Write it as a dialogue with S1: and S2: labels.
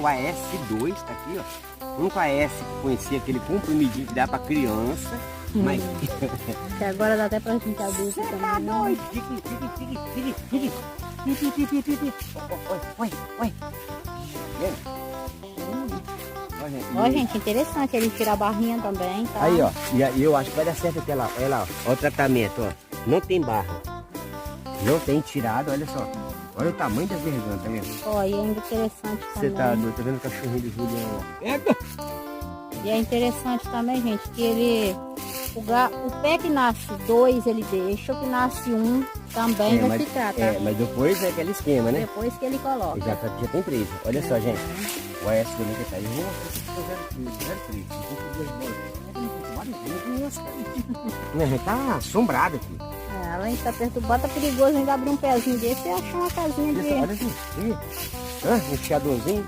S1: o AS2, tá aqui, ó. Um com a S que conhecia aquele comprimidinho que dá pra criança. Mas.
S2: Que agora dá até pra gente adulto
S1: Você
S2: também.
S1: tá
S2: né?
S1: doido? Fique. Oi.
S2: Ó, gente, interessante ele tirar a barrinha também, tá?
S1: Aí, ó. E eu acho que vai dar certo aqui, olha lá, ó. Olha o tratamento, ó. Não tem barra. Não tem tirado, olha só. Olha o tamanho das gargantas, tá vendo?
S2: Ó, e é interessante
S1: Você
S2: também.
S1: tá doido, tá vendo o cachorrinho do Julião, ó.
S2: E é interessante também, gente, que ele... O pé que nasce 2 ele deixa, o que nasce 1 também vai
S1: mas,
S2: ficar, tá?
S1: mas depois é aquele esquema, né?
S2: Depois que ele coloca.
S1: Já tem 3. Olha só, gente. O AS do Liga tá aí. Eu vou mostrar se 03. A gente tá assombrado aqui.
S2: É, além de estar perturbado, tá perigoso ainda abrir um pezinho desse e achar uma casinha de...
S1: Olha assim. Um chiadorzinho.